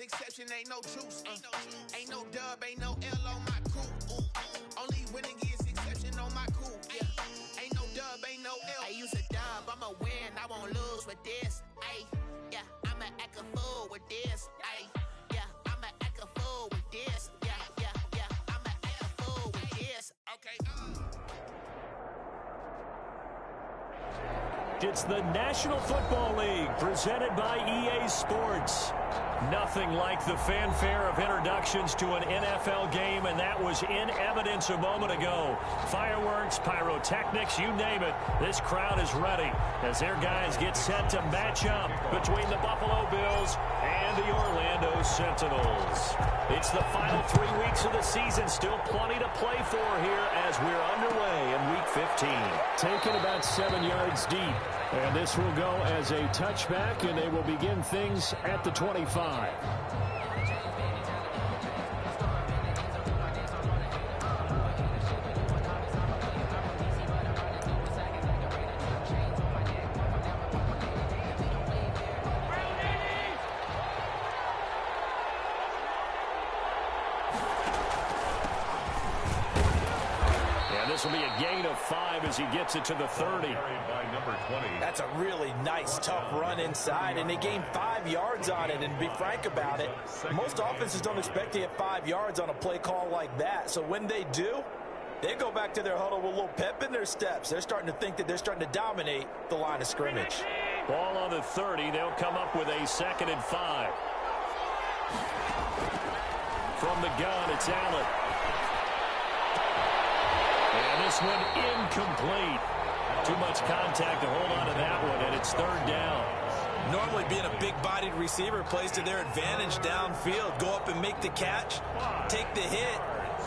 exception, ain't no truce. Ain't no dub, ain't no L on my coupe. Only winning is exception on my coupe. Yeah. Ain't no dub, ain't no L. I use a dub, I'ma win, I won't lose with this. Ay, yeah, I'ma act a fool with this. Ay, yeah, I'ma act a fool with this. Yeah, yeah, yeah, I'ma act a fool with this. Okay. It's the National Football League presented by EA Sports. Nothing like the fanfare of introductions to an NFL game, and that was in evidence a moment ago. Fireworks, pyrotechnics, you name it. This crowd is ready as their guys get set to match up between the Buffalo Bills and the Orlando Sentinels. It's the final 3 weeks of the season. Still plenty to play for here as we're underway in Week 15. Taken about 7 yards deep. And this will go as a touchback, and they will begin things at the 25. This will be a gain of 5 as he gets it to the 30. By number 20. That's a really nice, tough run inside, and they gained 5 yards on it. And to be frank about it, most offenses don't expect to get 5 yards on a play call like that. So when they do, they go back to their huddle with a little pep in their steps. They're starting to think that they're starting to dominate the line of scrimmage. Ball on the 30. They'll come up with a 2nd and 5. From the gun, it's Allen. And this one incomplete. Too much contact to hold on to that one, and it's 3rd down. Normally being a big-bodied receiver plays to their advantage downfield. Go up and make the catch, take the hit,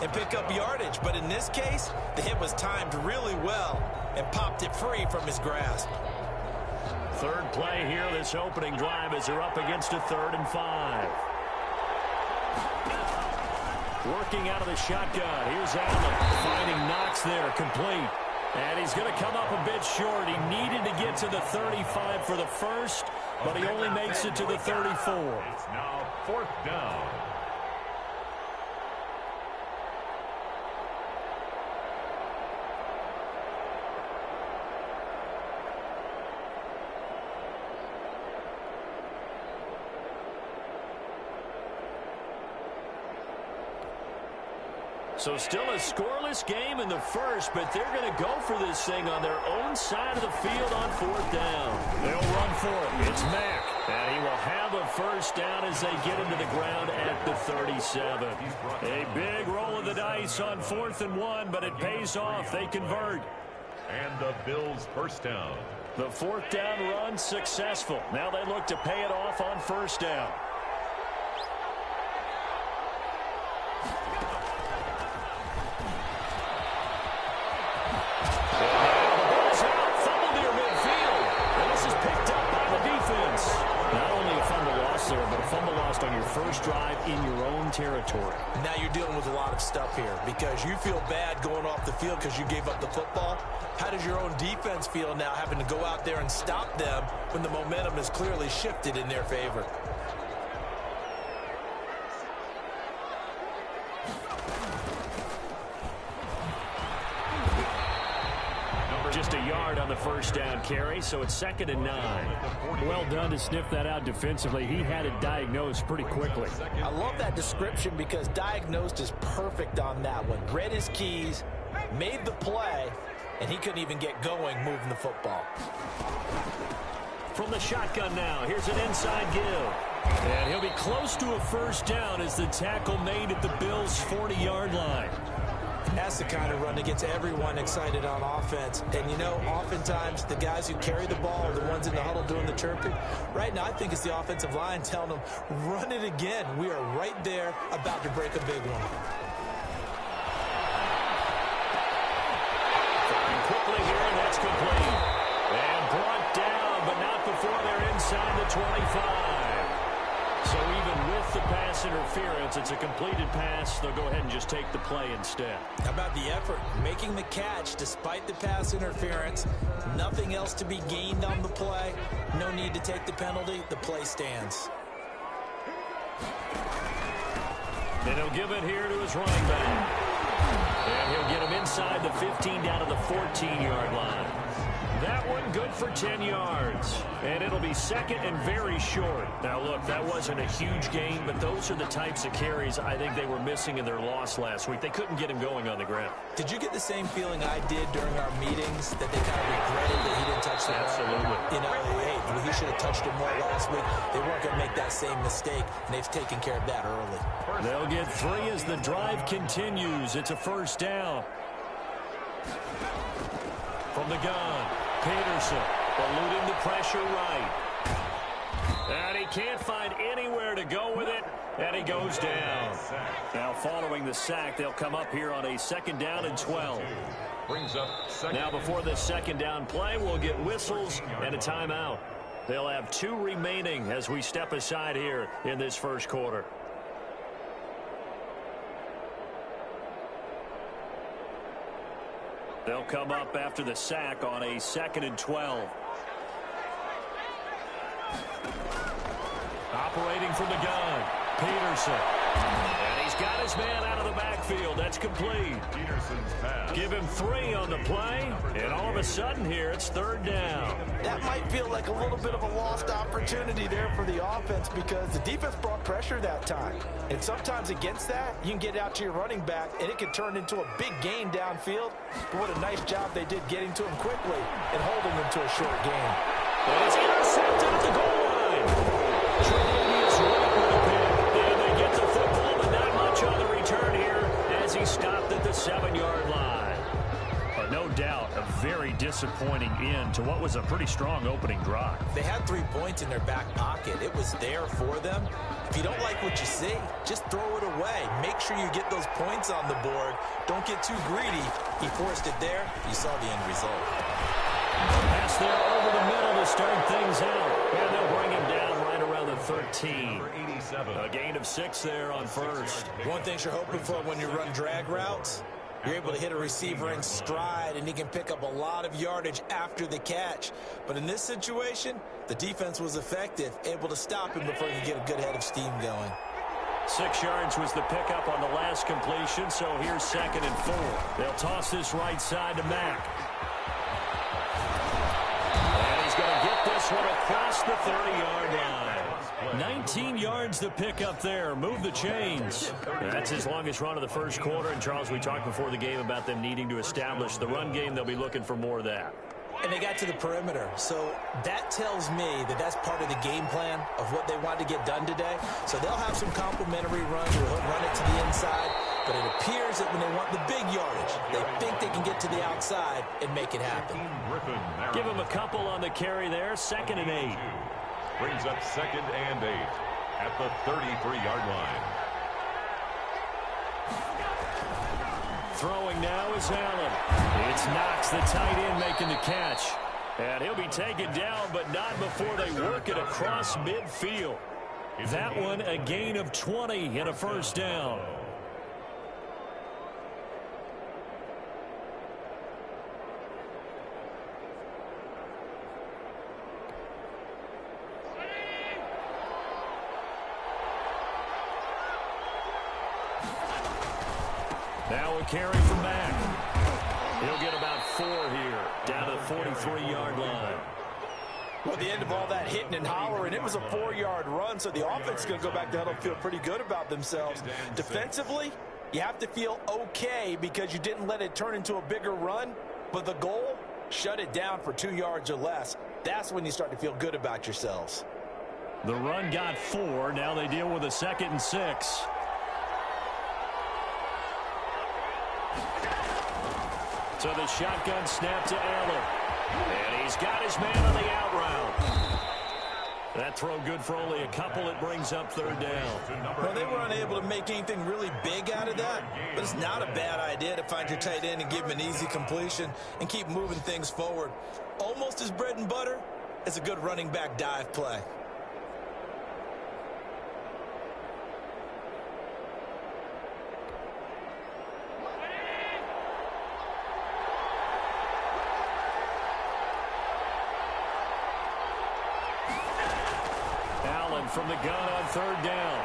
and pick up yardage. But in this case, the hit was timed really well and popped it free from his grasp. 3rd play here, this opening drive, as they're up against a 3rd and 5. Working out of the shotgun. Here's Allen finding Knox there, complete. And he's going to come up a bit short. He needed to get to the 35 for the first, but he only makes it to the 34. It's now 4th down. So still a scoreless game in the first, but they're going to go for this thing on their own side of the field on 4th down. They'll run for it. It's Mack, and he will have a 1st down as they get into the ground at the 37. A big roll of the dice on 4th and 1, but it pays off. They convert. And the Bills' 1st down. The 4th down run successful. Now they look to pay it off on 1st down. On your first drive in your own territory. Now you're dealing with a lot of stuff here because you feel bad going off the field because you gave up the football. How does your own defense feel now having to go out there and stop them when the momentum is clearly shifted in their favor? Just a yard on the 1st down carry, so it's 2nd and 9. Well done to sniff that out defensively. He had it diagnosed pretty quickly. I love that description because diagnosed is perfect on that one. Read his keys, made the play, and he couldn't even get going moving the football. From the shotgun now, here's an inside give. And he'll be close to a 1st down as the tackle made at the Bills' 40-yard line. That's the kind of run that gets everyone excited on offense. And, you know, oftentimes the guys who carry the ball are the ones in the huddle doing the chirping. Right now, I think it's the offensive line telling them, run it again. We are right there about to break a big one. Firing quickly here, and that's complete. And brought down, but not before they're inside the 25. So even with the pass interference, it's a completed pass. They'll go ahead and just take the play instead. How about the effort? Making the catch despite the pass interference. Nothing else to be gained on the play. No need to take the penalty. The play stands. And he'll give it here to his running back. And he'll get him inside the 15 down to the 14-yard line. That one good for 10 yards. And it'll be second and very short. Now, look, that wasn't a huge gain, but those are the types of carries I think they were missing in their loss last week. They couldn't get him going on the ground. Did you get the same feeling I did during our meetings, that they kind of regretted that he didn't touch the ball? Absolutely. You know, hey, he should have touched it more last week. They weren't going to make that same mistake, and they've taken care of that early. They'll get 3 as the drive continues. It's a first down. From the gun, Peterson eluding the pressure right. And he can't find anywhere to go with it, and he goes down. Now following the sack, they'll come up here on a 2nd down and 12. Brings up second. Now before this 2nd down play, we'll get whistles and a timeout. They'll have 2 remaining as we step aside here in this first quarter. They'll come up after the sack on a 2nd and 12. Operating from the gun, Peterson. And he's got his man out of the backfield. That's complete. Peterson's pass. Give him 3 on the play, and all of a sudden here it's 3rd down. That might feel like a little bit of a lost opportunity there for the offense, because the defense brought pressure that time. And sometimes against that, you can get out to your running back, and it can turn into a big gain downfield. But what a nice job they did getting to him quickly and holding him to a short gain. And it's intercepted at the goal line. Tre'Davious White with a pick. And they get the football, but not much on the return here as he stopped at the 7-yard line. No doubt, a very disappointing end to what was a pretty strong opening drive. They had 3 points in their back pocket. It was there for them. If you don't like what you see, just throw it away. Make sure you get those points on the board. Don't get too greedy. He forced it there. You saw the end result. Pass there over the middle to start things out. And they'll bring him down right around the 13. A gain of 6 there on first. One thing you're hoping for when you run drag routes, you're able to hit a receiver in stride, and he can pick up a lot of yardage after the catch. But in this situation, the defense was effective, able to stop him before he could get a good head of steam going. 6 yards was the pickup on the last completion, so here's 2nd and 4. They'll toss this right side to Mack. And he's going to get this one across the 30-yard line. 19 yards to pick up there. Move the chains. That's his longest run of the first quarter. And, Charles, we talked before the game about them needing to establish the run game. They'll be looking for more of that. And they got to the perimeter. So that tells me that that's part of the game plan of what they want to get done today. So they'll have some complimentary runs where he'll run it to the inside. But it appears that when they want the big yardage, they think they can get to the outside and make it happen. Give him a couple on the carry there. 2nd and 8. Brings up 2nd and 8 at the 33-yard line. Throwing now is Allen. It's Knox, the tight end, making the catch. And he'll be taken down, but not before they work it across midfield. That one a gain of 20 and a first down. Now a carry from Mack. He'll get about 4 here, down to the 43-yard line. Well, the end of all that hitting and hollering, it was a 4-yard run, so the offense is going to go back down and feel pretty good about themselves. Defensively, you have to feel okay because you didn't let it turn into a bigger run, but the goal, shut it down for 2 yards or less. That's when you start to feel good about yourselves. The run got 4. Now they deal with a 2nd and 6. So the shotgun snap to Allen. And he's got his man on the out route. That throw good for only a couple. It brings up 3rd down. Well, they were unable to make anything really big out of that, but it's not a bad idea to find your tight end and give him an easy completion and keep moving things forward. Almost as bread and butter as a good running back dive play. From the gun on 3rd down.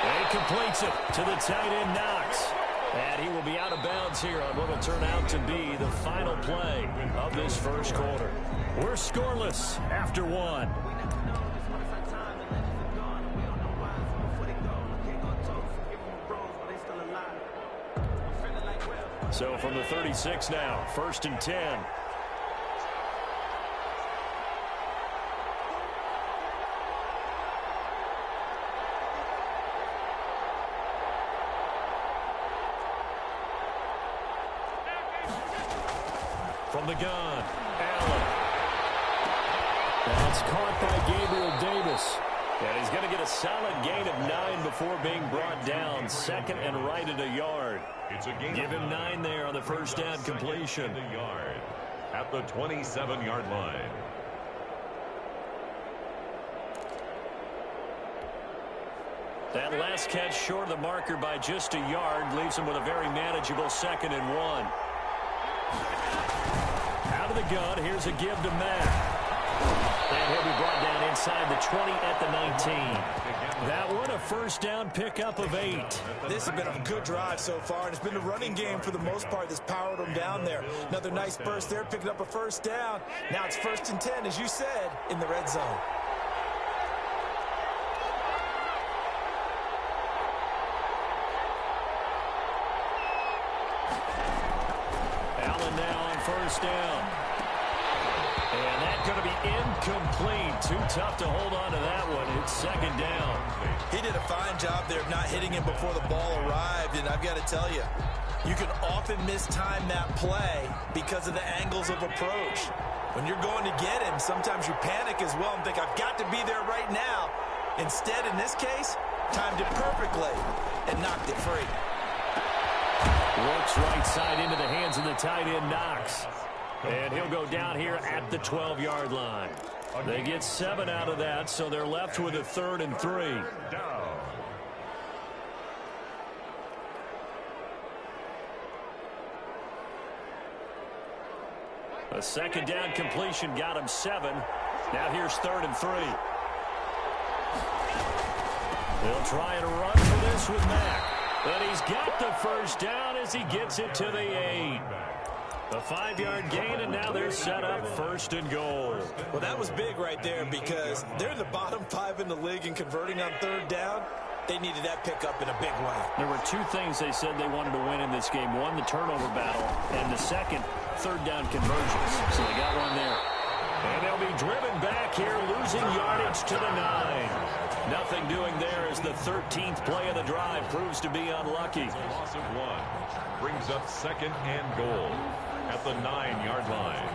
And he completes it to the tight end, Knox. And he will be out of bounds here on what will turn out to be the final play of this first quarter. We're scoreless after one. So from the 36 now, 1st and 10. From the gun, Allen. That's caught by Gabriel Davis. And he's going to get a solid gain of 9 before being brought down. 2nd and right at a yard. Give him 9 there on the first down completion. At the 27-yard line. That last catch short of the marker by just a yard leaves him with a very manageable 2nd and 1. Out of the gun, here's a give to Mack. And he'll be brought down inside the 20 at the 19. That one, a first down pickup of 8. This has been a good drive so far, and it's been the running game for the most part that's powered them down there. Another nice burst there, picking up a first down. Now it's 1st and 10, as you said, in the red zone. Allen now on first down. And that's going to be incomplete. Too tough to hold on to that one. It's 2nd down. He did a fine job there of not hitting him before the ball arrived, and I've got to tell you, you can often mistime that play because of the angles of approach. When you're going to get him, sometimes you panic as well and think, I've got to be there right now. Instead, in this case, timed it perfectly and knocked it free. Works right side into the hands of the tight end, Knox. And he'll go down here at the 12-yard line. They get 7 out of that, so they're left with a 3rd and 3. A 2nd down completion got him 7. Now here's 3rd and 3. They'll try and run for this with Mack. But he's got the first down as he gets it to the 8. A 5-yard gain, and now they're set up 1st and goal. Well, that was big right there because they're in the bottom 5 in the league and converting on 3rd down. They needed that pickup in a big way. There were 2 things they said they wanted to win in this game. One, the turnover battle, and the second, 3rd down conversions. So they got one there. And they'll be driven back here, losing yardage to the 9. Nothing doing there as the 13th play of the drive proves to be unlucky. Loss of 1 brings up 2nd and goal at the 9-yard line.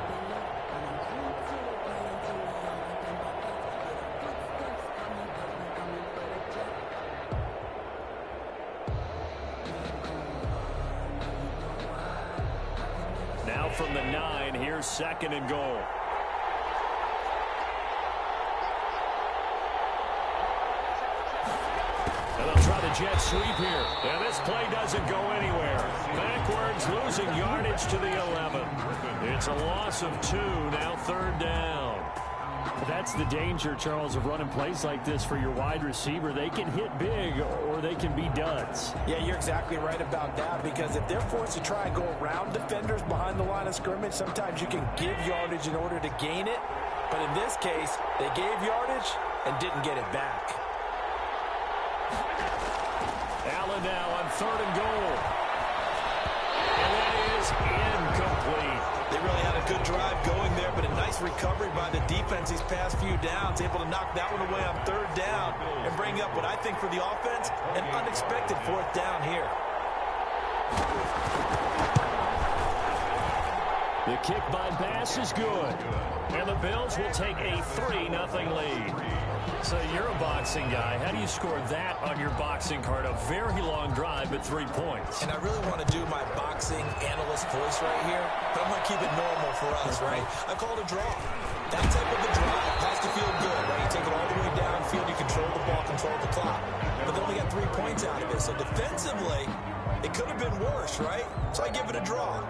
Now from the 9, here's 2nd and goal. And they'll try the jet sweep here. And this play doesn't go anywhere. Backwards, losing yardage to the 11. It's a loss of 2, now 3rd down. That's the danger, Charles, of running plays like this for your wide receiver. They can hit big or they can be duds. Yeah, you're exactly right about that because if they're forced to try and go around defenders behind the line of scrimmage, sometimes you can give yardage in order to gain it. But in this case, they gave yardage and didn't get it back. Allen now on 3rd and goal. And that is incomplete. They really had a good drive going there, but a nice recovery by the defense these past few downs, able to knock that one away on 3rd down and bring up what I think for the offense, an unexpected 4th down here. The kick by pass is good. And the Bills will take a 3-0 lead. So you're a boxing guy. How do you score that on your boxing card? A very long drive, but 3 points. And I really want to do my boxing analyst voice right here, but I'm going to keep it normal for us, right? I call it a draw. That type of a drive has to feel good, right? You take it all the way downfield, you control the ball, control the clock. But they only got 3 points out of it. So defensively, it could have been worse, right? So I give it a draw.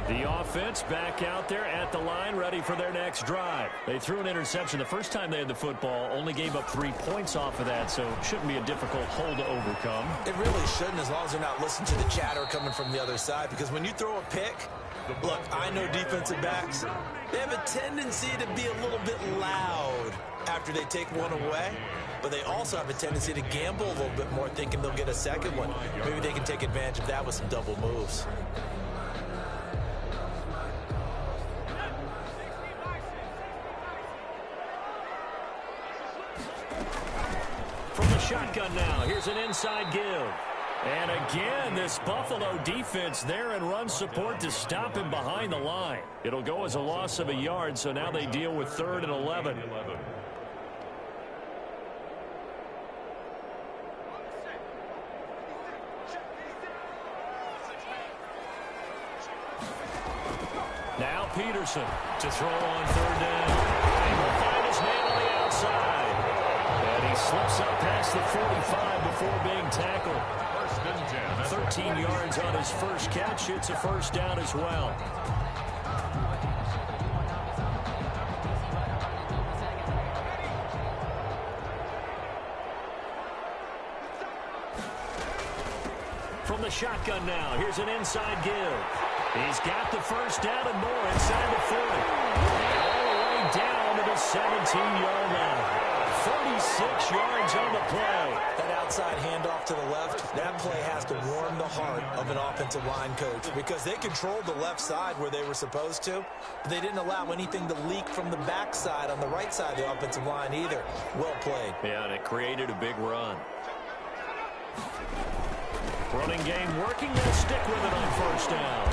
The defense back out there at the line, ready for their next drive. They threw an interception the first time they had the football, only gave up 3 points off of that, so it shouldn't be a difficult hole to overcome. It really shouldn't, as long as they're not listening to the chatter coming from the other side, because when you throw a pick, look, I know defensive backs, they have a tendency to be a little bit loud after they take one away, but they also have a tendency to gamble a little bit more, thinking they'll get a second one. Maybe they can take advantage of that with some double moves. From the shotgun now, here's an inside give. And again, this Buffalo defense there in run support to stop him behind the line. It'll go as a loss of a yard, so now they deal with 3rd and 11. Now Peterson to throw on 3rd down. He will find his man on the outside. And he slips up past the 45 before being tackled. 13 yards on his first catch. It's a first down as well. From the shotgun now, here's an inside give. He's got the first down and more inside the 40. All the way down to the 17-yard line. 46 yards on the play. That outside handoff to the left, that play has to warm the heart of an offensive line coach, because they controlled the left side where they were supposed to, but they didn't allow anything to leak from the backside on the right side of the offensive line either. Well played. Yeah, and it created a big run. Running game working. They'll stick with it on first down.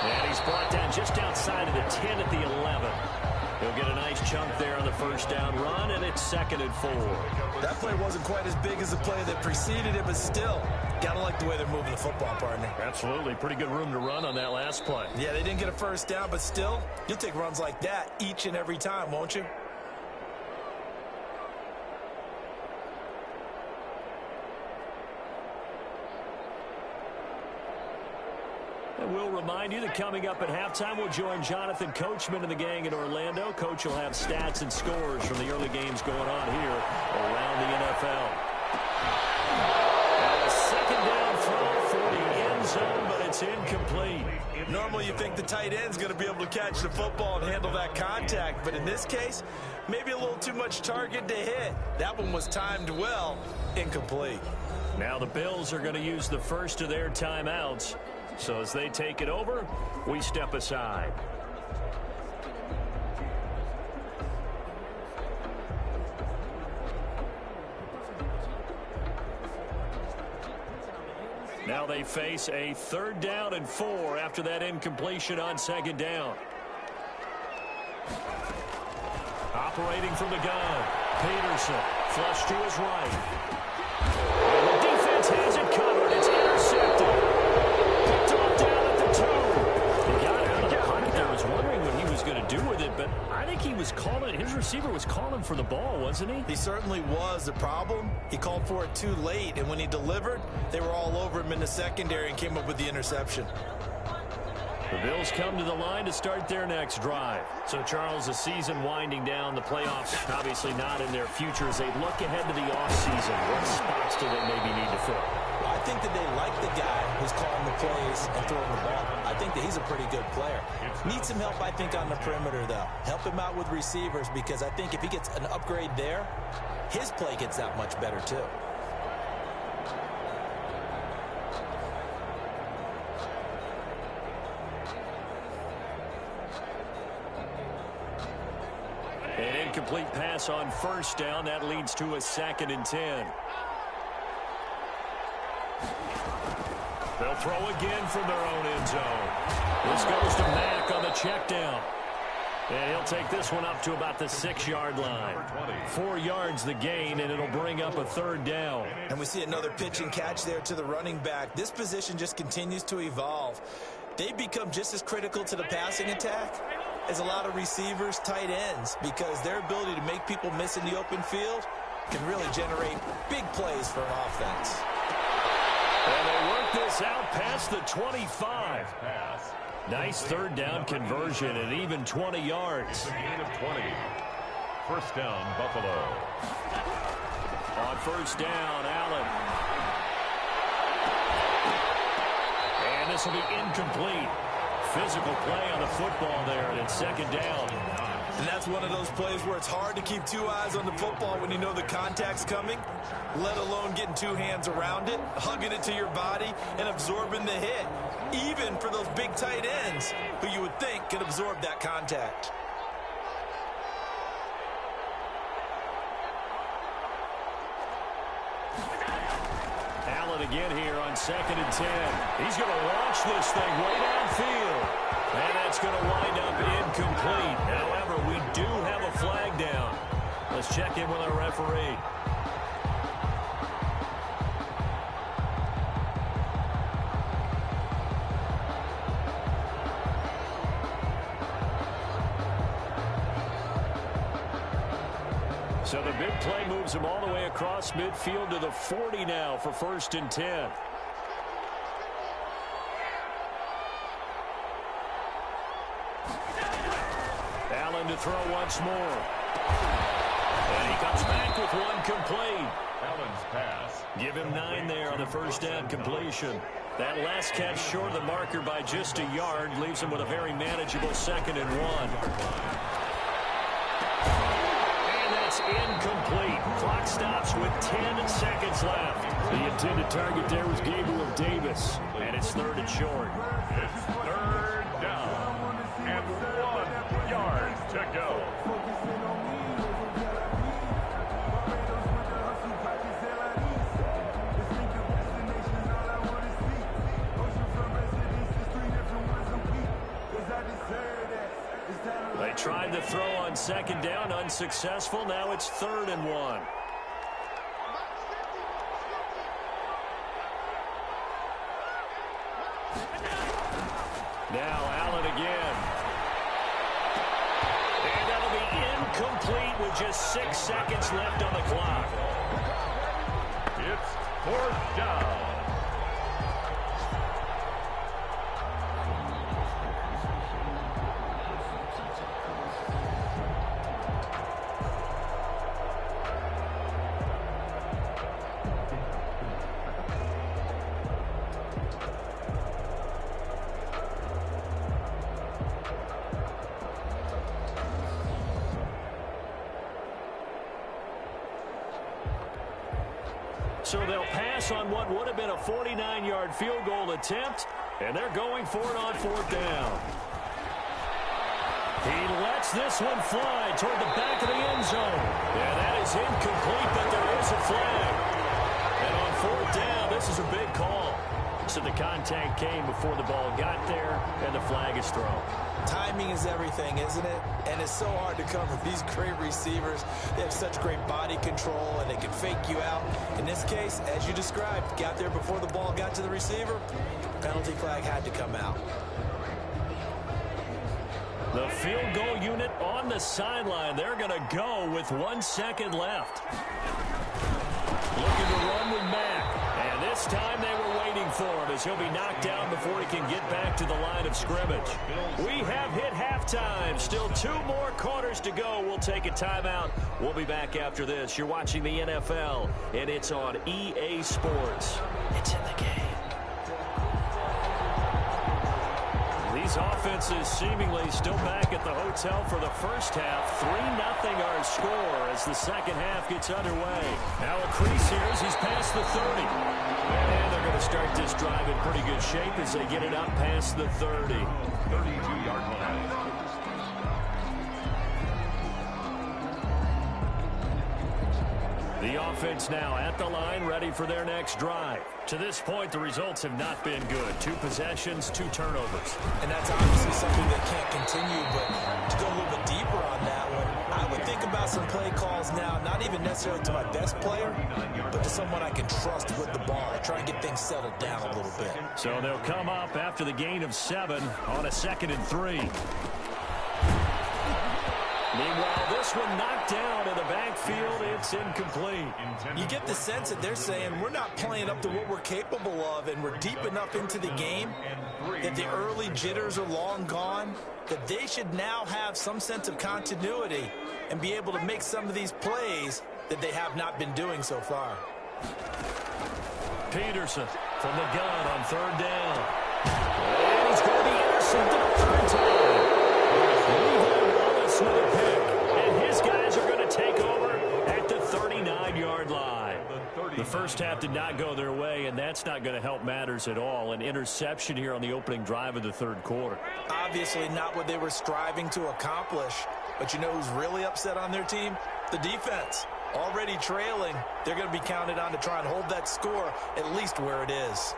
And he's brought down just outside of the 10 at the 11. He'll get a nice chunk there on the first down run, and it's 2nd and 4. That play wasn't quite as big as the play that preceded it, but still, gotta like the way they're moving the football, partner. Absolutely. Pretty good room to run on that last play. Yeah, they didn't get a first down, but still, you'll take runs like that each and every time, won't you? And we'll remind you that coming up at halftime, we'll join Jonathan Coachman and the gang in Orlando. Coach will have stats and scores from the early games going on here around the NFL. And a 2nd down throw for the end zone, but it's incomplete. Normally you think the tight end's going to be able to catch the football and handle that contact, but in this case, maybe a little too much target to hit. That one was timed well, incomplete. Now the Bills are going to use the first of their timeouts. So as they take it over, we step aside. Now they face a 3rd down and 4 after that incompletion on 2nd down. Operating from the gun, Peterson, flush to his right. And the defense has it covered. It's intercepted. Do with it, but I think he was calling, his receiver was calling for the ball, wasn't he? He certainly was. The problem, he called for it too late, and when he delivered, they were all over him in the secondary and came up with the interception. The Bills come to the line to start their next drive. So, Charles, the season winding down, the playoffs obviously not in their future as they look ahead to the offseason. What spots do they maybe need to fill? I think that they like the guy who's calling the plays and throwing the ball. I think that he's a pretty good player. Needs some help, I think, on the perimeter, though. Help him out with receivers, because I think if he gets an upgrade there, his play gets that much better, too. An incomplete pass on first down. That leads to a 2nd and 10. They'll throw again from their own end zone. This goes to Mack on the check down. And he'll take this one up to about the 6-yard line. 4 yards the gain, and it'll bring up a 3rd down. And we see another pitch and catch there to the running back. This position just continues to evolve. They become just as critical to the passing attack as a lot of receivers, tight ends, because their ability to make people miss in the open field can really generate big plays for an offense. And they work this out past the 25. Nice third down conversion and even 20 yards. Gain of 20. First down, Buffalo. On first down, Allen. And this will be incomplete. Physical play on the football there, and it's second down. And that's one of those plays where it's hard to keep two eyes on the football when you know the contact's coming, let alone getting two hands around it, hugging it to your body, and absorbing the hit, even for those big tight ends who you would think can absorb that contact. Allen again here on 2nd and 10. He's going to launch this thing way downfield. And that's going to wind up incomplete. However, we do have a flag down. Let's check in with our referee. So the big play moves him all the way across midfield to the 40 now for 1st and 10. Allen to throw once more. And he comes back with one complete. Allen's pass. Give him 9 there on the first down completion. That last catch short of the marker by just a yard leaves him with a very manageable 2nd and 1. Incomplete. Clock stops with 10 seconds left. The intended target there was Gabriel Davis. And it's 3rd and short. It's 3rd down and 1 yard to go. They tried to throw on 2nd down, unsuccessful. Now it's 3rd and 1. Now Allen again. And that'll be incomplete with just 6 seconds left on the clock. It's 4th down. So they'll pass on what would have been a 49-yard field goal attempt, and they're going for it on 4th down. He lets this one fly toward the back of the end zone. Yeah, that is incomplete, but there is a flag. And on 4th down, this is a big call. So the contact came before the ball got there, and the flag is thrown. Timing is everything, isn't it? And it's so hard to cover these great receivers. They have such great body control, and they can fake you out. In this case, as you described, got there before the ball got to the receiver. Penalty flag had to come out. The field goal unit on the sideline. They're going to go with 1 second left. Looking to run with Mack. And this time they were waiting for him as he'll be knocked down before he can get back to the line of scrimmage. We have hit halftime. Still 2 more quarters to go. We'll take a timeout. We'll be back after this. You're watching the NFL, and it's on EA Sports. It's in the game. These offenses seemingly still back at the hotel for the first half. 3-0 our score as the second half gets underway. Now a crease here as he's past the 30. And they're going to start this drive in pretty good shape as they get it up past the 30. 32-yard line. The offense now at the line, ready for their next drive. To this point, the results have not been good. 2 possessions, 2 turnovers. And that's obviously something that can't continue, but to go a little bit deeper on that one, I would think about some play calls now, not even necessarily to my best player, but to someone I can trust with the ball. Try and get things settled down a little bit. So they'll come up after the gain of 7 on a 2nd and 3. Meanwhile, this one knocked down in the backfield. It's incomplete. You get the sense that they're saying we're not playing up to what we're capable of, and we're deep enough into the game that the early jitters are long gone, that they should now have some sense of continuity and be able to make some of these plays that they have not been doing so far. Peterson from the gun on third down. And he's going to be intercepted a third time. Levi Wallace with a pick. And his guys are going to take over at the 39-yard line. The first half did not go their way, and that's not going to help matters at all. An interception here on the opening drive of the third quarter. Obviously not what they were striving to accomplish. But you know who's really upset on their team? The defense. Already trailing, they're going to be counted on to try and hold that score at least where it is.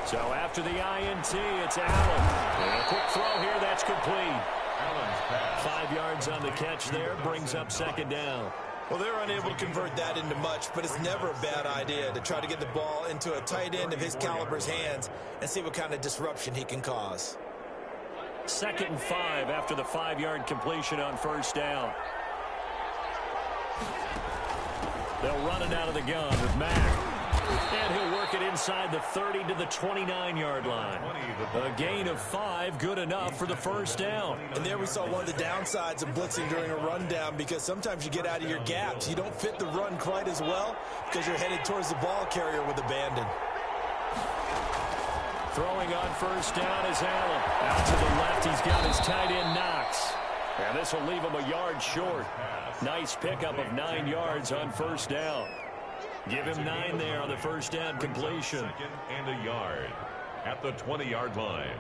So after the INT, it's Allen. And a quick throw here, that's complete. 5 yards on the catch there, brings up second down. Well, they're unable to convert that into much, but it's never a bad idea to try to get the ball into a tight end of his caliber's hands and see what kind of disruption he can cause. 2nd and 5 after the 5-yard completion on first down. They'll run it out of the gun with Mack. And he'll work it inside the 30 to the 29-yard line. A gain of 5, good enough for the first down. And there we saw one of the downsides of blitzing during a rundown, because sometimes you get out of your gaps. You don't fit the run quite as well because you're headed towards the ball carrier with abandon. Throwing on first down is Allen. Out to the left, he's got his tight end Knox. And this will leave him a yard short. Nice pickup of 9 yards on first down. Give him 9 there on the first down completion. 2nd and a yard at the 20-yard line.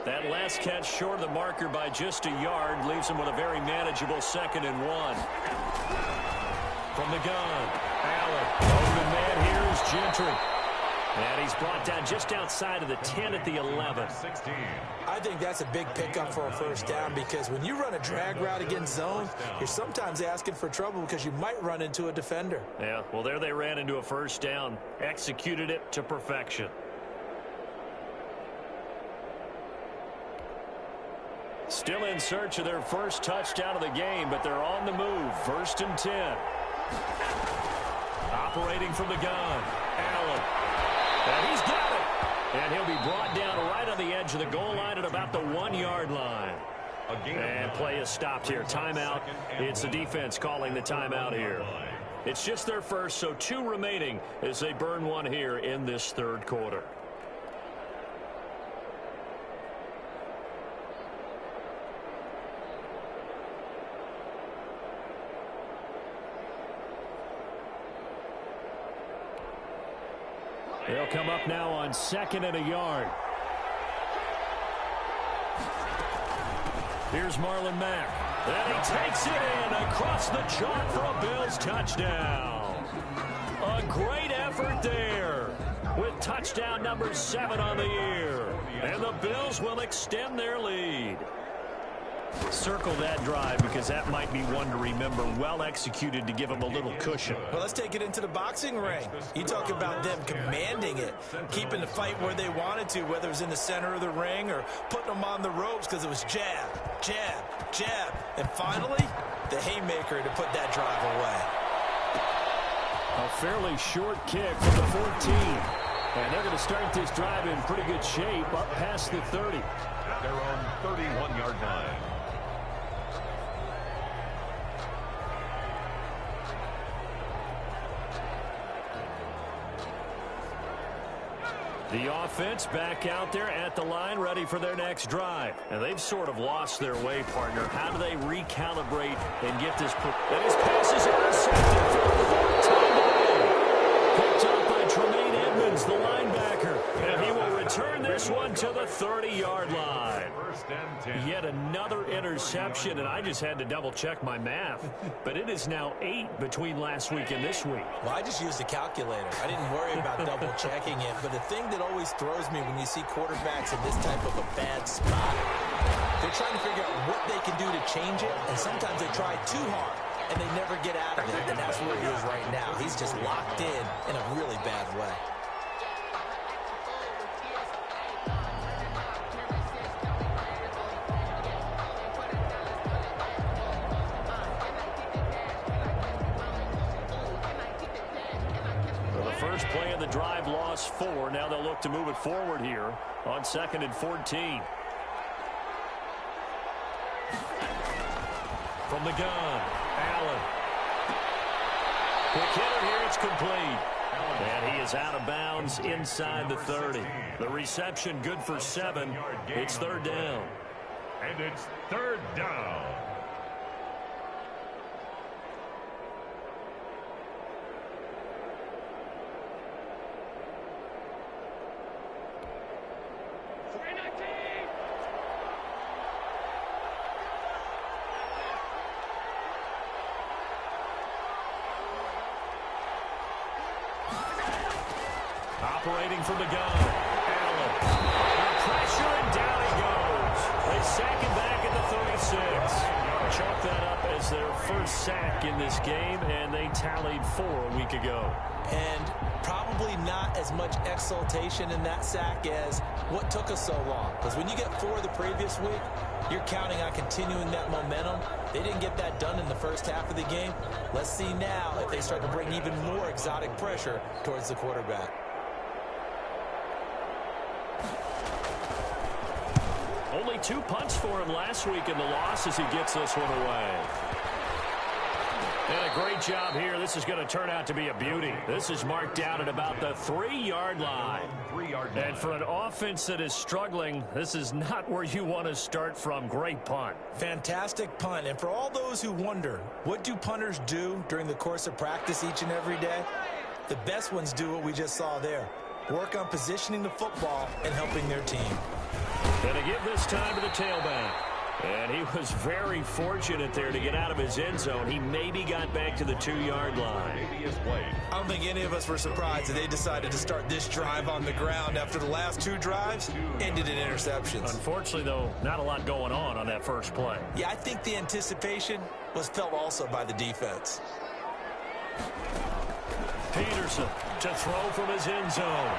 That last catch short of the marker by just a yard leaves him with a very manageable 2nd and 1. From the gun, Allen. Open man here is Gentry. And he's brought down just outside of the 10 at the 11. 16. I think that's a big pickup for a first down, because when you run a drag route against zone, you're sometimes asking for trouble because you might run into a defender. Yeah, well, there they ran into a first down. Executed it to perfection. Still in search of their first touchdown of the game, but they're on the move. 1st and 10. Operating from the gun, Allen. And he's got it. And he'll be brought down right on the edge of the goal line at about the 1-yard line. And play is stopped here. Timeout. It's the defense calling the timeout here. It's just their first, so 2 remaining as they burn one here in this third quarter. They'll come up now on 2nd and a yard. Here's Marlon Mack. And he takes it in across the chalk for a Bills touchdown. A great effort there with touchdown number 7 on the year. And the Bills will extend their lead. Circle that drive, because that might be one to remember. Well executed to give them a little cushion. Well, let's take it into the boxing ring. You talk about them commanding it, keeping the fight where they wanted to, whether it was in the center of the ring or putting them on the ropes, because it was jab, jab, jab. And finally, the haymaker to put that drive away. A fairly short kick from the 14. And they're going to start this drive in pretty good shape up past the 30. They're on 31-yard line. The offense back out there at the line, ready for their next drive. And they've sort of lost their way, partner. How do they recalibrate and get this? And his pass is intercepted for the 4th time. Picked up by Tremaine Edmonds, the linebacker. And he will return this one to the 30-yard line. Yet another interception, and I just had to double-check my math. But it is now 8 between last week and this week. Well, I just used a calculator. I didn't worry about double-checking it. But the thing that always throws me when you see quarterbacks in this type of a bad spot, they're trying to figure out what they can do to change it, and sometimes they try too hard. and they never get out of it, and that's where he is right now. He's just locked in a really bad way. First play of the drive, lost 4. Now they'll look to move it forward here on 2nd and 14. From the gun, Allen. Quick hitter here, it's complete. And he is out of bounds inside the 30. The reception good for 7. It's 3rd down. And it's 3rd down. Operating from the gun, Allen. Pressure, and down he goes. They sack him back at the 36. Chalk that up as their first sack in this game, and they tallied 4 a week ago. And probably not as much exultation in that sack as what took us so long. Because when you get 4 the previous week, you're counting on continuing that momentum. They didn't get that done in the first half of the game. Let's see now if they start to bring even more exotic pressure towards the quarterback. Only 2 punts for him last week in the loss as he gets this one away. And a great job here. This is going to turn out to be a beauty. This is marked out at about the 3-yard line. And for an offense that is struggling, this is not where you want to start from. Great punt. Fantastic punt. And for all those who wonder, what do punters do during the course of practice each and every day? The best ones do what we just saw there. Work on positioning the football and helping their team. Going to give this time to the tailback. And he was very fortunate there to get out of his end zone. He maybe got back to the 2-yard line. I don't think any of us were surprised that they decided to start this drive on the ground after the last 2 drives ended in interceptions. Unfortunately, though, not a lot going on that first play. Yeah, I think the anticipation was felt also by the defense. Peterson to throw from his end zone.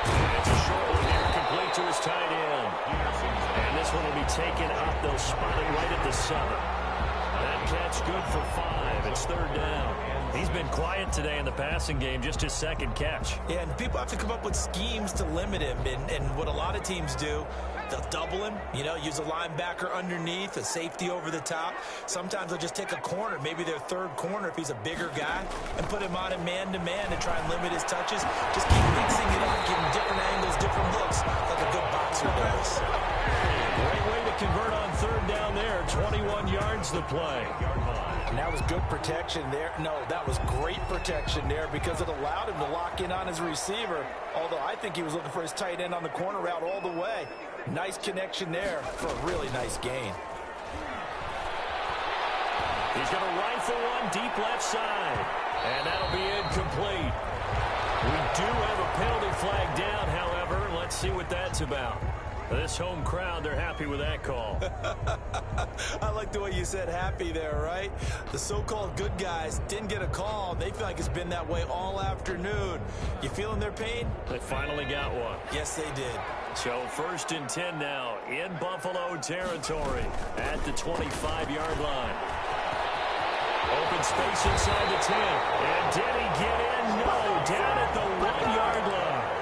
And it's a short one here, complete to his tight end. And this one will be taken up. They'll spot it right at the 7. That catch good for 5. It's 3rd down. He's been quiet today in the passing game, just his 2nd catch. Yeah, and people have to come up with schemes to limit him. And what a lot of teams do, they'll double him, use a linebacker underneath, a safety over the top. Sometimes they'll just take a corner, maybe their 3rd corner if he's a bigger guy, and put him on a man-to-man to try and limit his touches. Just keep mixing it up, give him different angles, different looks, like a good boxer does. Great way to convert on 3rd down there. 21 yards to play. And that was good protection there. No, that was great protection there because it allowed him to lock in on his receiver, although I think he was looking for his tight end on the corner route all the way. Nice connection there for a really nice gain. He's going to rifle one deep left side, and that'll be incomplete. We do have a penalty flag down, however. Let's see what that's about. This home crowd, they're happy with that call. I like the way you said happy there, right? The so-called good guys didn't get a call. They feel like it's been that way all afternoon. You feeling their pain? They finally got one. Yes, they did. So 1st and 10 now in Buffalo territory at the 25-yard line. Open space inside the 10. And did he get in? No, down at the 1-yard line.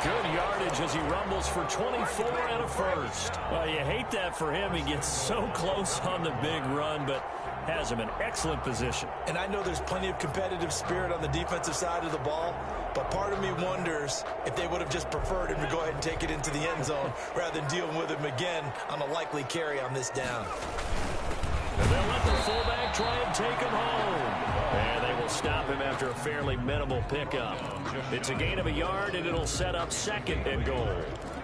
Good yardage as he rumbles for 24 and a first. Well, you hate that for him. He gets so close on the big run, but has him in excellent position. And I know there's plenty of competitive spirit on the defensive side of the ball, but part of me wonders if they would have just preferred him to go ahead and take it into the end zone rather than dealing with him again on a likely carry on this down. And they'll let the fullback try and take him home. And they will stop him after a fairly minimal pickup. It's a gain of 1 yard, and it'll set up 2nd and goal.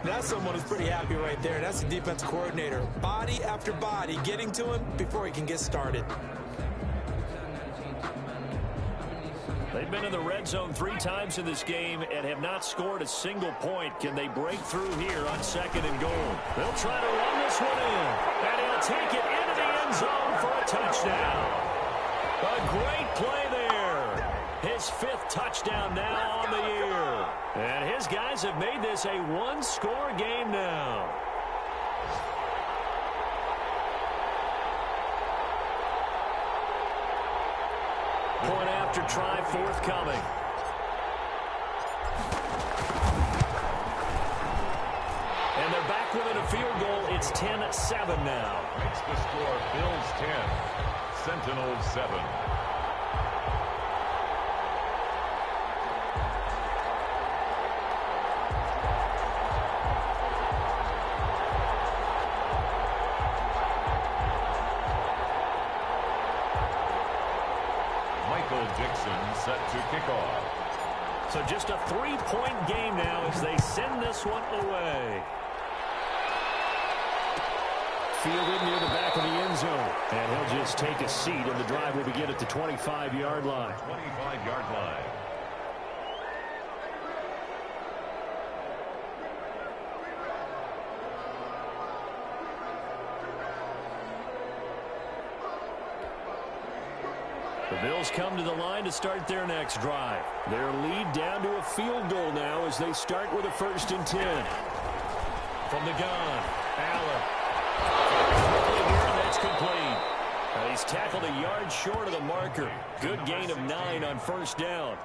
That's someone who's pretty happy right there. That's the defensive coordinator. Body after body getting to him before he can get started. They've been in the red zone 3 times in this game and have not scored a single point. Can they break through here on 2nd and goal? They'll try to run this one in, and he'll take it into the end zone for a touchdown. A great play there. His 5th touchdown now on the year. And his guys have made this a one-score game now. Point after try forthcoming. And they're back within a field goal. It's 10-7 now. Makes the score Bills 10, Sentinels 7. Set to kick off. So just a 3-point game now as they send this one away. Fielded near the back of the end zone. And he'll just take a seat, and the drive will begin at the 25-yard line. 25-yard line. The Bills come to the line to start their next drive. Their lead down to a field goal now as they start with a 1st and 10. From the gun, Allen. And that's complete. He's tackled a yard short of the marker. Good gain of 9 on 1st down.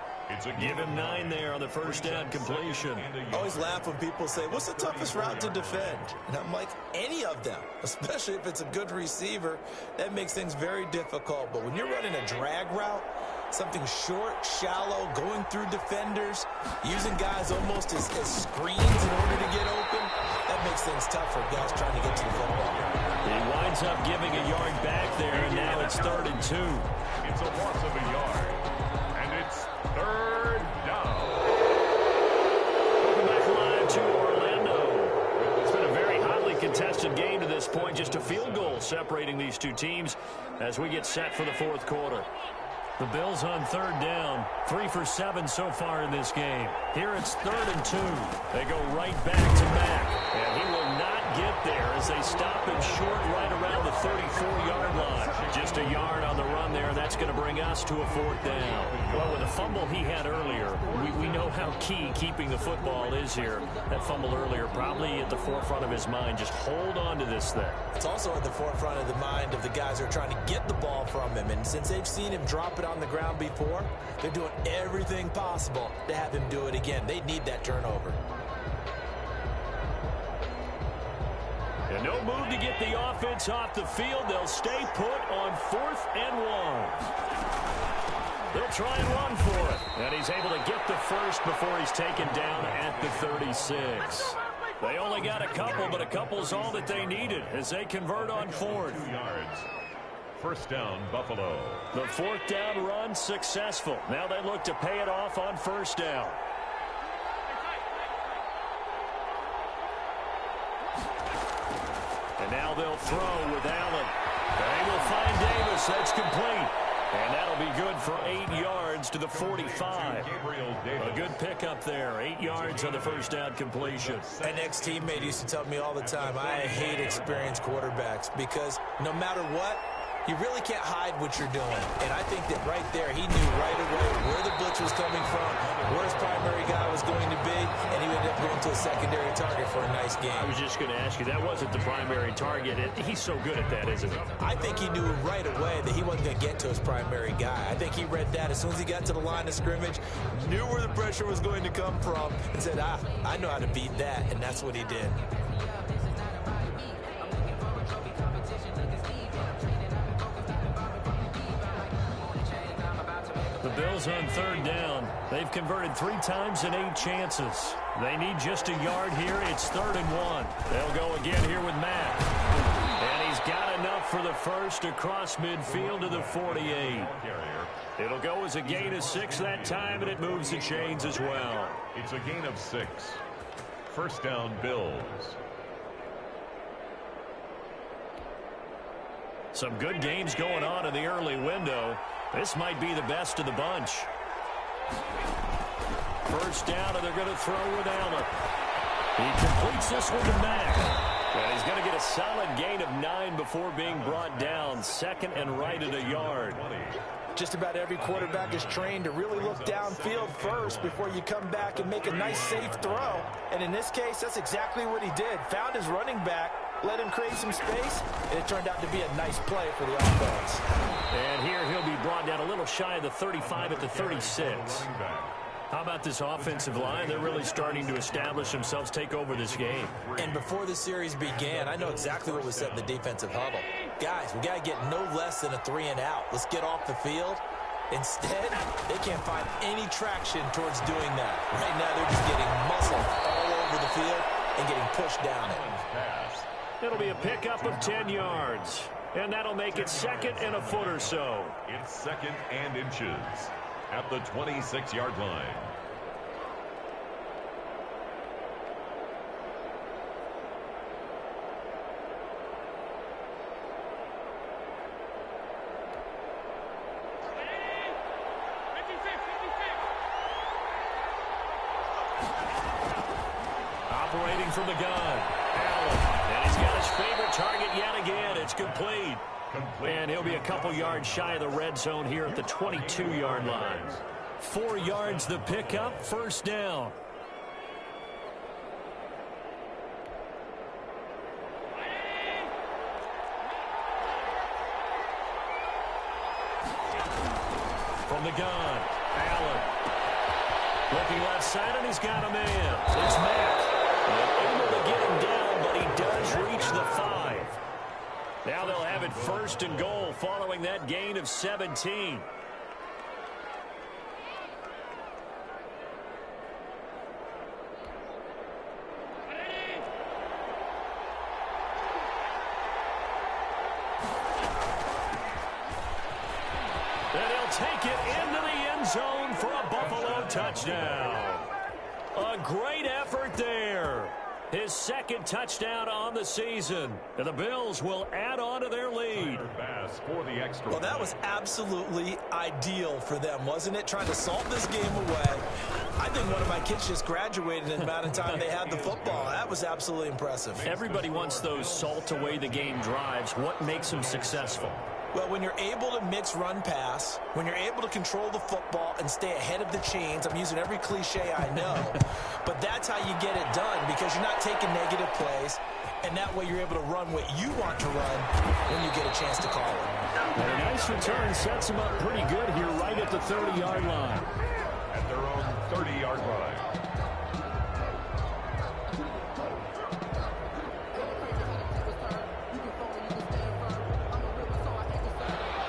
Give him 9 there on the 1st down completion. I always laugh when people say, what's the toughest route to defend? And I'm like, any of them, especially if it's a good receiver. That makes things very difficult. But when you're running a drag route, something short, shallow, going through defenders, using guys almost as screens in order to get open, that makes things tough for guys trying to get to the football. He winds up giving a yard back there, and now it's 3rd and 2. It's a loss of a yard. And it's 3rd down. Welcome back live to Orlando. It's been a very hotly contested game to this point. Just a field goal separating these two teams as we get set for the 4th quarter. The Bills on 3rd down. 3 for 7 so far in this game. Here it's 3rd and 2. They go right back to Mack. And he will not get there as they stop him short right around the 34-yard line. Just a yard on the run there, and that's going to bring us to a 4th down. Well, with the fumble he had earlier, we know how key keeping the football is here. That fumble earlier probably at the forefront of his mind. Just hold on to this thing. It's also at the forefront of the mind of the guys who are trying to get the ball from him. And since they've seen him drop it on the ground before, they're doing everything possible to have him do it again. They need that turnover. And no move to get the offense off the field. They'll stay put on 4th and 1. They'll try and run for it. And he's able to get the first before he's taken down at the 36. They only got a couple, but a couple's all that they needed as they convert on 4th. 2 yards. 1st down, Buffalo. The 4th down run successful. Now they look to pay it off on 1st down. And now they'll throw with Allen. They will find Davis. That's complete. And that'll be good for 8 yards to the 45. A good pickup there. 8 yards on the 1st down completion. An ex-teammate used to tell me all the time, I hate experienced quarterbacks because no matter what, you really can't hide what you're doing. And I think that right there, he knew right away where the blitz was coming from, where his primary guy was going to be, and he ended up going to a secondary target for a nice game. I was just going to ask you, that wasn't the primary target. He's so good at that, isn't he? I think he knew right away that he wasn't going to get to his primary guy. I think he read that as soon as he got to the line of scrimmage, knew where the pressure was going to come from, and said, I know how to beat that, and that's what he did. The Bills on 3rd down. They've converted 3 times in 8 chances. They need just a yard here. It's 3rd and 1. They'll go again here with Matt. And he's got enough for the first across midfield to the 48. It'll go as a gain of 6 that time, and it moves the chains as well. It's a gain of 6. 1st down, Bills. Some good games going on in the early window. This might be the best of the bunch. 1st down, and they're going to throw with Allen. He completes this one to Mack. And he's going to get a solid gain of 9 before being brought down. 2nd and right at a yard. Just about every quarterback is trained to really look downfield first before you come back and make a nice, safe throw. And in this case, that's exactly what he did. Found his running back, let him create some space, and it turned out to be a nice play for the offense. And here he'll be brought down a little shy of the 35 at the 36. How about this offensive line? They're really starting to establish themselves, take over this game. And before the series began, I know exactly what was said in the defensive huddle. Guys, we got to get no less than a 3-and-out. Let's get off the field. Instead, they can't find any traction towards doing that. Right now, they're just getting muscled all over the field and getting pushed down it. It'll be a pickup of 10 yards. And that'll make it second and a foot or so. It's second and inches at the 26-yard line. Operating from the gun, Allen. And he's got his favorite target yet again. It's complete. And he'll be a couple yards shy of the red zone here at the 22-yard line. 4 yards the pickup, first down. From the gun, Allen. Looking left side, and he's got a man. It's Mack. Able to get him down, but he does reach the 5. Now they'll have it first and goal following that gain of 17. And he'll take it into the end zone for a Buffalo touchdown. A great effort there. His second touchdown on the season. And the Bills will add on to their lead. Well, that was absolutely ideal for them, wasn't it? Trying to salt this game away. I think one of my kids just graduated in the amount of time they had the football. That was absolutely impressive. Everybody wants those salt away the game drives. What makes them successful? Well, when you're able to mix run-pass, when you're able to control the football and stay ahead of the chains, I'm using every cliche I know, but that's how you get it done because you're not taking negative plays, and that way you're able to run what you want to run when you get a chance to call it. And a nice return sets them up pretty good here right at the 30-yard line. At their own 30-yard line.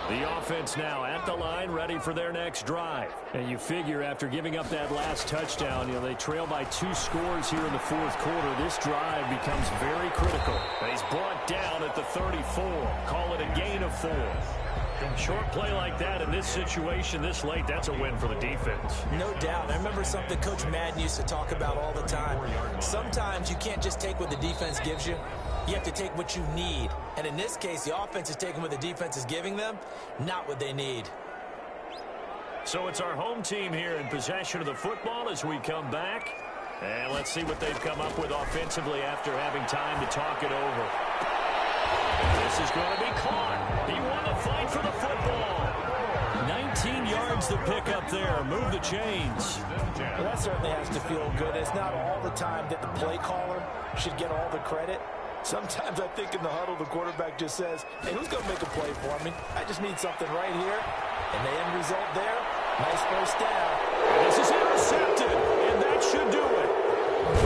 The offense now at the line, ready for their next drive. And you figure after giving up that last touchdown, they trail by 2 scores here in the fourth quarter. This drive becomes very critical. And he's brought down at the 34. Call it a gain of 4. Short play like that in this situation this late, that's a win for the defense. No doubt. I remember something Coach Madden used to talk about all the time. Sometimes you can't just take what the defense gives you. You have to take what you need. And in this case, the offense is taking what the defense is giving them, not what they need. So it's our home team here in possession of the football as we come back. And let's see what they've come up with offensively after having time to talk it over. This is going to be caught. He won the fight for the football. 19 yards to pick up there. Move the chains. Well, that certainly has to feel good. It's not all the time that the play caller should get all the credit. Sometimes I think in the huddle, the quarterback just says, hey, who's going to make a play for me? I just need something right here. And the end result there, nice first down. And this is intercepted, and that should do it.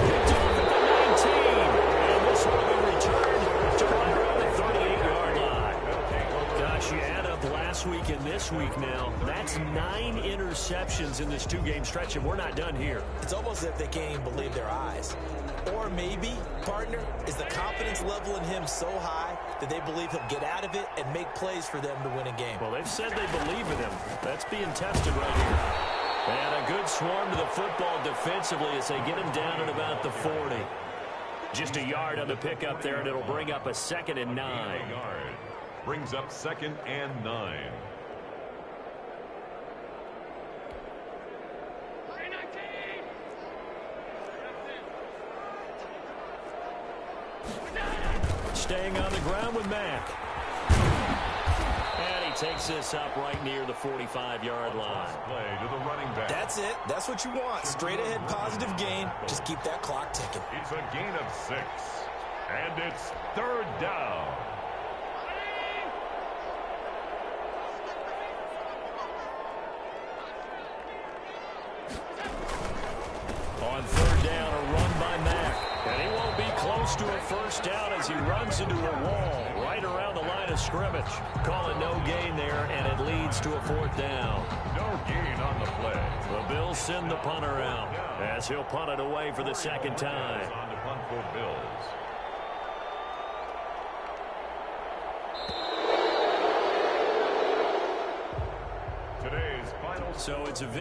Picked off at the 19. And this will be returned to right around the 38-yard line. Gosh, you add up last week and this week now. That's 9 interceptions in this 2-game stretch, and we're not done here. It's almost as if they can't even believe their eyes. Or maybe, partner, is the confidence level in him so high that they believe he'll get out of it and make plays for them to win a game. Well, they've said they believe in him. That's being tested right here. And a good swarm to the football defensively as they get him down at about the 40. Just a yard on the pickup there, and it'll bring up a 2nd and 9. Brings up 2nd and 9. Staying on the ground with Mack. And he takes this up right near the 45-yard line. Play to the running back. That's it. That's what you want. Straight ahead positive gain. Just keep that clock ticking. It's a gain of 6. And it's 3rd down. On 3rd down, a run by Mack. And he won't be close to a first down as he runs into a wall right around the line of scrimmage. Call it no gain there, and it leads to a 4th down. No gain on the play. The Bills send the punter out as he'll punt it away for the 2nd time. On to punt for Bills. So it's a